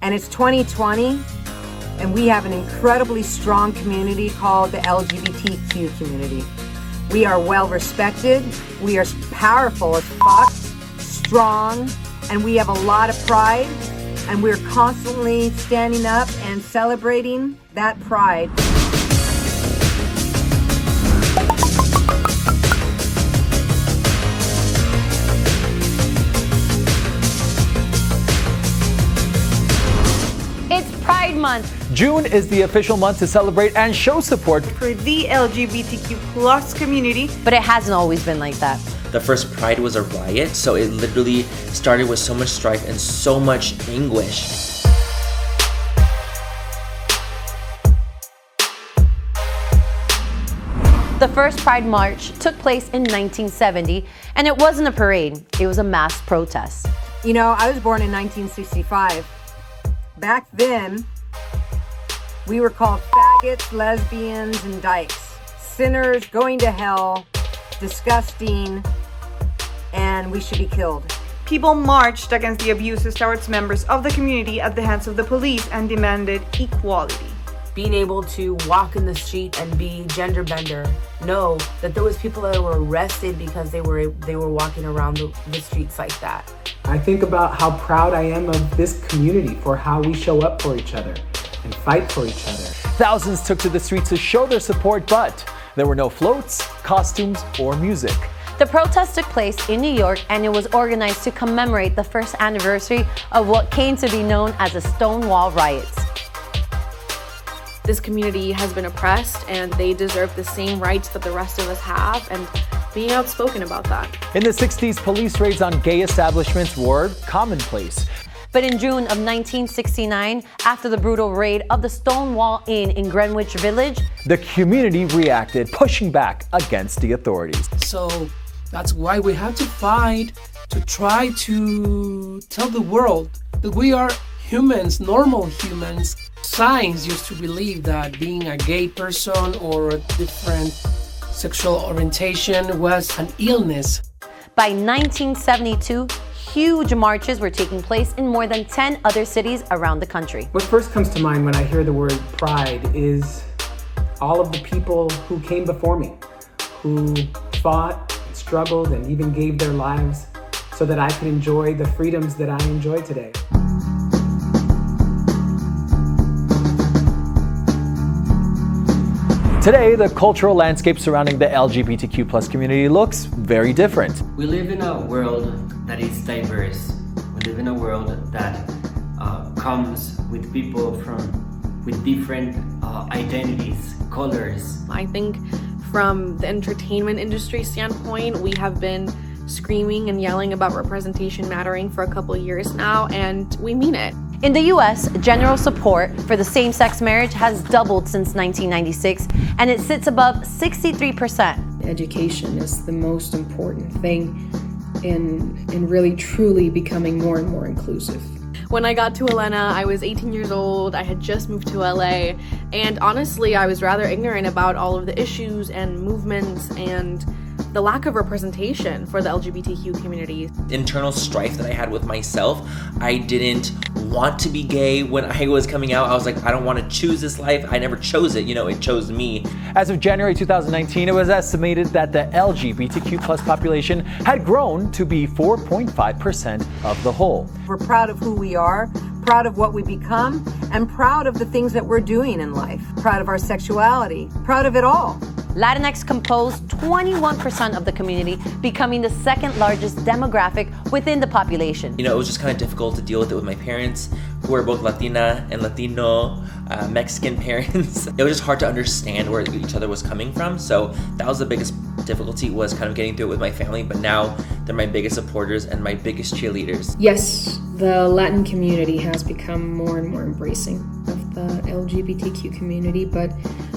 And it's 2020, and we have an incredibly strong community called the LGBTQ community. We are well respected, we are powerful as fuck, strong, and we have a lot of pride, and we're constantly standing up and celebrating that pride. Pride Month. June is the official month to celebrate and show support for the LGBTQ plus community. But it hasn't always been like that. The first Pride was a riot, so it literally started with so much strife and so much anguish. The first Pride March took place in 1970, and it wasn't a parade, it was a mass protest. You know, I was born in 1965. Back then, we were called faggots, lesbians, and dykes. Sinners, going to hell, disgusting, and we should be killed. People marched against the abuses towards members of the community at the hands of the police and demanded equality. Being able to walk in the street and be gender bender, know that there was people that were arrested because they were walking around the streets like that. I think about how proud I am of this community for how we show up for each other and fight for each other. Thousands took to the streets to show their support, but there were no floats, costumes, or music. The protest took place in New York, and it was organized to commemorate the first anniversary of what came to be known as the Stonewall Riots. This community has been oppressed, and they deserve the same rights that the rest of us have, and being outspoken about that. In the 60s, police raids on gay establishments were commonplace. But in June of 1969, after the brutal raid of the Stonewall Inn in Greenwich Village, the community reacted, pushing back against the authorities. So that's why we have to fight to try to tell the world that we are humans, normal humans. Science used to believe that being a gay person or a different sexual orientation was an illness. By 1972, huge marches were taking place in more than 10 other cities around the country. What first comes to mind when I hear the word pride is all of the people who came before me, who fought, struggled, and even gave their lives so that I could enjoy the freedoms that I enjoy today. Today, the cultural landscape surrounding the LGBTQ plus community looks very different. We live in a world that is diverse. We live in a world that comes with people with different identities, colors. I think from the entertainment industry standpoint, we have been screaming and yelling about representation mattering for a couple of years now, and we mean it. In the US, general support for the same-sex marriage has doubled since 1996, and it sits above 63%. Education is the most important thing in really truly becoming more and more inclusive. When I got to Elena, I was 18 years old, I had just moved to LA, and honestly, I was rather ignorant about all of the issues and movements and the lack of representation for the LGBTQ community. Internal strife that I had with myself. I didn't want to be gay when I was coming out. I was like, I don't want to choose this life. I never chose it, it chose me. As of January 2019, it was estimated that the LGBTQ plus population had grown to be 4.5% of the whole. We're proud of who we are, proud of what we become, and proud of the things that we're doing in life. Proud of our sexuality, proud of it all. Latinx composed 21% of the community, becoming the second largest demographic within the population. It was just kind of difficult to deal with it with my parents, who are both Latina and Latino, Mexican parents. It was just hard to understand where each other was coming from. So that was the biggest difficulty, was kind of getting through it with my family. But now they're my biggest supporters and my biggest cheerleaders. Yes, the Latin community has become more and more embracing of the LGBTQ community, but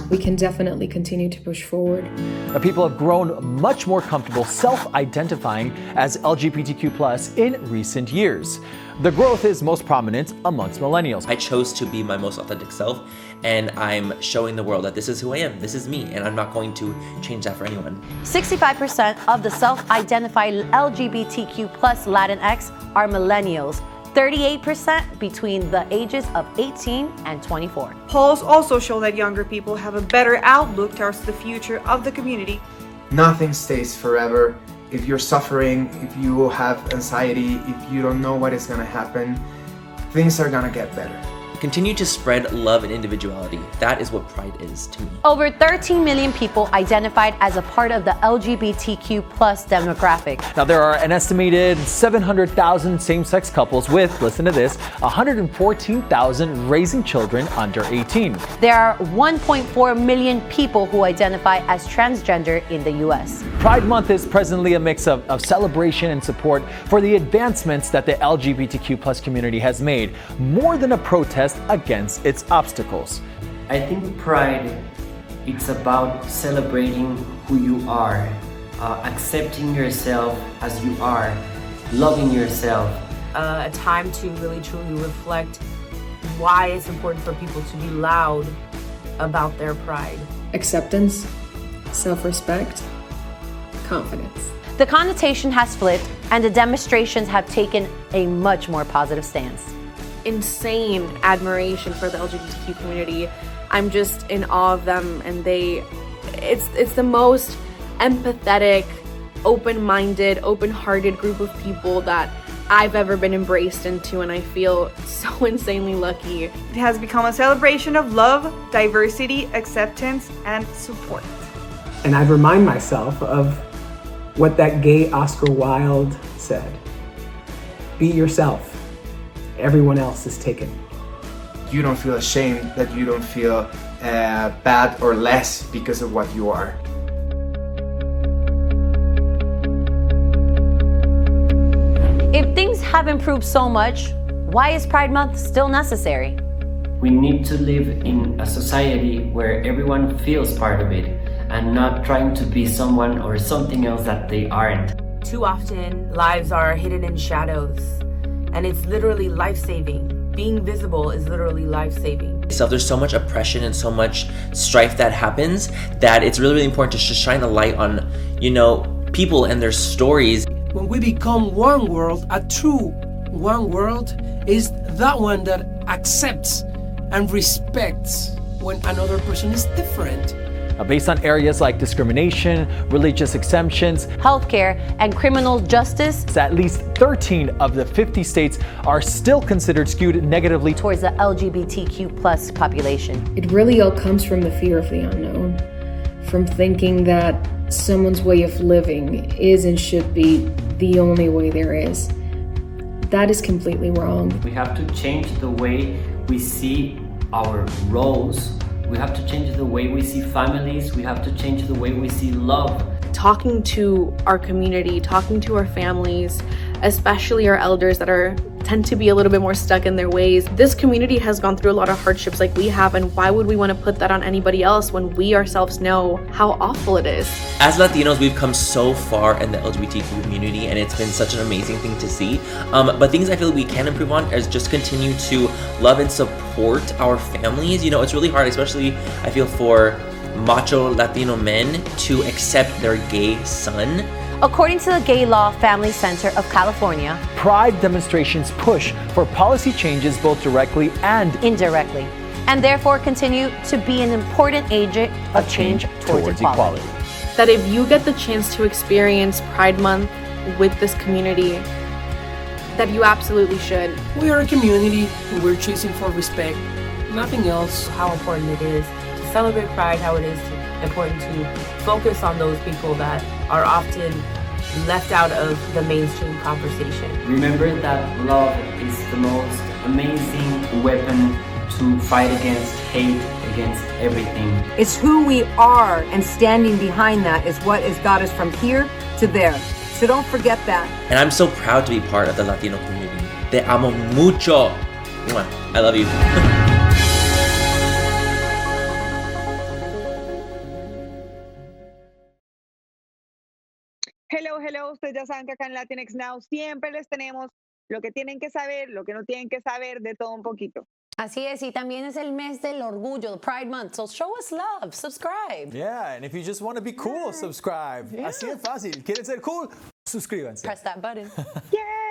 we can definitely continue to push forward. People have grown much more comfortable self-identifying as LGBTQ plus in recent years. The growth is most prominent amongst millennials. I chose to be my most authentic self, and I'm showing the world that this is who I am, this is me, and I'm not going to change that for anyone. 65% of the self-identified LGBTQ plus Latinx are millennials. 38% between the ages of 18 and 24. Polls also show that younger people have a better outlook towards the future of the community. Nothing stays forever. If you're suffering, if you have anxiety, if you don't know what is gonna happen, things are gonna get better. Continue to spread love and individuality. That is what pride is to me. Over 13 million people identified as a part of the LGBTQ plus demographic. Now, there are an estimated 700,000 same-sex couples with, listen to this, 114,000 raising children under 18. There are 1.4 million people who identify as transgender in the US. Pride Month is presently a mix of celebration and support for the advancements that the LGBTQ plus community has made, more than a protest against its obstacles. I think Pride, it's about celebrating who you are, accepting yourself as you are, loving yourself. A time to really truly reflect why it's important for people to be loud about their pride. Acceptance, self-respect, confidence. The connotation has flipped and the demonstrations have taken a much more positive stance. Insane admiration for the LGBTQ community. I'm just in awe of them, and it's the most empathetic, open-minded, open-hearted group of people that I've ever been embraced into, and I feel so insanely lucky. It has become a celebration of love, diversity, acceptance, and support. And I remind myself of what that gay Oscar Wilde said. Be yourself. Everyone else is taken. You don't feel ashamed, that you don't feel bad or less because of what you are. If things have improved so much, why is Pride Month still necessary? We need to live in a society where everyone feels part of it and not trying to be someone or something else that they aren't. Too often, lives are hidden in shadows, and it's literally life-saving. Being visible is literally life-saving. So there's so much oppression and so much strife that happens that it's really, really important to just shine a light on, people and their stories. When we become one world, a true one world is that one that accepts and respects when another person is different. Based on areas like discrimination, religious exemptions, healthcare, and criminal justice, at least 13 of the 50 states are still considered skewed negatively towards the LGBTQ plus population. It really all comes from the fear of the unknown, from thinking that someone's way of living is and should be the only way there is. That is completely wrong. We have to change the way we see our roles. We have to change the way we see families. We have to change the way we see love. Talking to our community, talking to our families, especially our elders that tend to be a little bit more stuck in their ways. This community has gone through a lot of hardships like we have, and why would we want to put that on anybody else when we ourselves know how awful it is? As Latinos, we've come so far in the LGBTQ community, and it's been such an amazing thing to see. But things I feel we can improve on is just continue to love and support our families. It's really hard, especially I feel for macho Latino men to accept their gay son. According to the Gay Law Family Center of California, Pride demonstrations push for policy changes both directly and indirectly, and therefore continue to be an important agent of change towards equality. That if you get the chance to experience Pride Month with this community, that you absolutely should. We are a community and we're chasing for respect, nothing else. How important it is to celebrate Pride, how it is important to focus on those people that are often left out of the mainstream conversation. Remember that love is the most amazing weapon to fight against hate, against everything. It's who we are, and standing behind that is what has got us from here to there. So don't forget that. And I'm so proud to be part of the Latino community. Te amo mucho. Mwah. I love you. Hello, ustedes ya saben que acá en Latinx Now siempre les tenemos lo que tienen que saber, lo que no tienen que saber, de todo un poquito. Así es, y también es el mes del orgullo, the Pride Month, so show us love, subscribe. Yeah, and if you just want to be cool, subscribe. Así es fácil. ¿Quieren ser cool? Suscríbanse. Press that button. Yay!